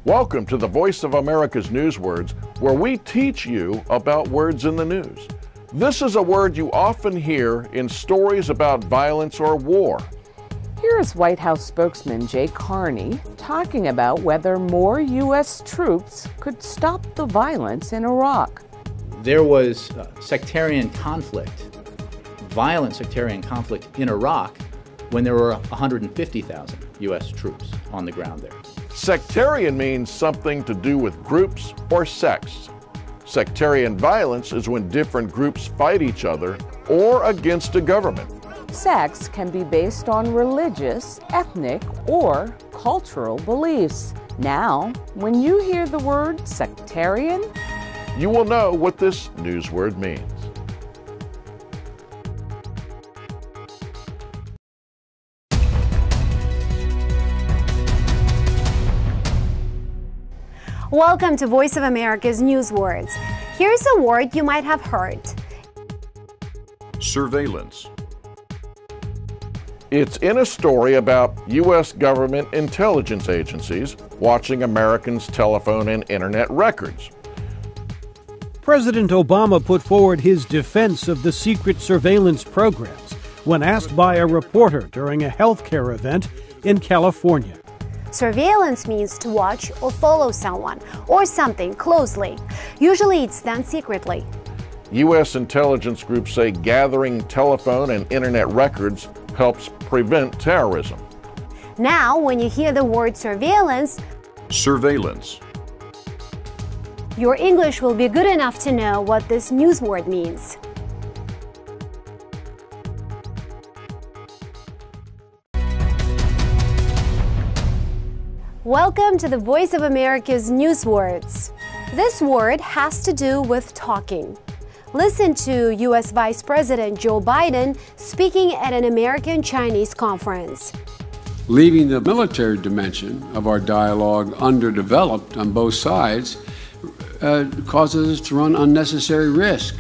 Welcome to the Voice of America's News Words, where we teach you about words in the news. This is a word you often hear in stories about violence or war. Here's White House spokesman Jay Carney talking about whether more U.S. troops could stop the violence in Iraq. There was sectarian conflict, violent sectarian conflict in Iraq when there were 150,000 U.S. troops on the ground there. Sectarian means something to do with groups or sects. Sectarian violence is when different groups fight each other or against a government. Sects can be based on religious, ethnic, or cultural beliefs. Now, when you hear the word sectarian, you will know what this news word means. Welcome to Voice of America's News Words. Here's a word you might have heard. Surveillance. It's in a story about U.S. government intelligence agencies watching Americans' telephone and internet records. President Obama put forward his defense of the secret surveillance programs when asked by a reporter during a healthcare event in California. Surveillance means to watch or follow someone or something closely. Usually it's done secretly. U.S. intelligence groups say gathering telephone and internet records helps prevent terrorism. Now, when you hear the word surveillance, your English will be good enough to know what this news word means. Welcome to the Voice of America's News Words. This word has to do with talking. Listen to U.S. Vice President Joe Biden speaking at an American-Chinese conference. Leaving the military dimension of our dialogue underdeveloped on both sides causes us to run unnecessary risk.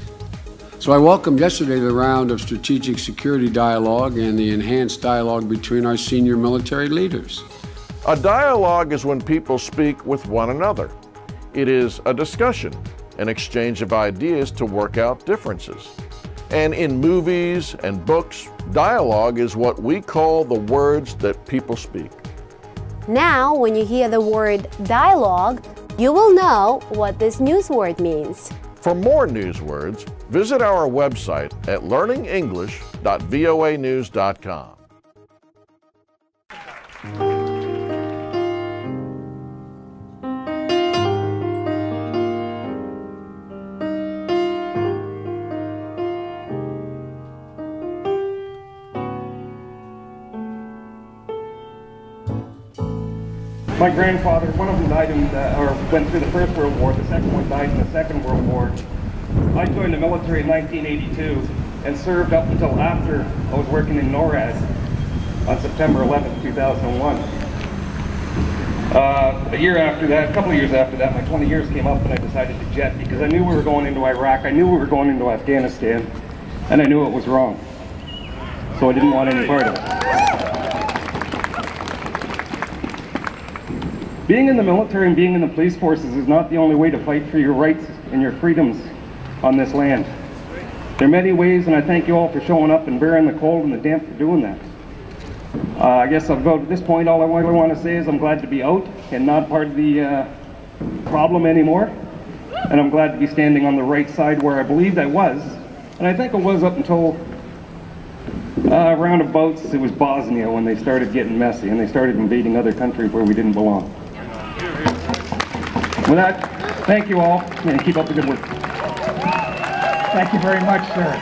So I welcomed yesterday the round of strategic security dialogue and the enhanced dialogue between our senior military leaders. A dialogue is when people speak with one another. It is a discussion, an exchange of ideas to work out differences. And in movies and books, dialogue is what we call the words that people speak. Now, when you hear the word dialogue, you will know what this news word means. For more news words, visit our website at learningenglish.voanews.com. My grandfather, one of them died went through the First World War, the second one died in the Second World War. I joined the military in 1982 and served up until after I was working in NORAD on September 11th, 2001. A year after that, a couple of years after that, my 20 years came up and I decided to jet because I knew we were going into Iraq, I knew we were going into Afghanistan, and I knew it was wrong. So I didn't want any part of it. Being in the military and being in the police forces is not the only way to fight for your rights and your freedoms on this land. There are many ways, and I thank you all for showing up and bearing the cold and the damp for doing that. I guess I'll go to this point. All I really want to say is I'm glad to be out and not part of the problem anymore. And I'm glad to be standing on the right side where I believed I was. And I think I was up until roundabouts, it was Bosnia when they started getting messy and they started invading other countries where we didn't belong. With that, thank you all, and keep up the good work. Thank you very much, sir.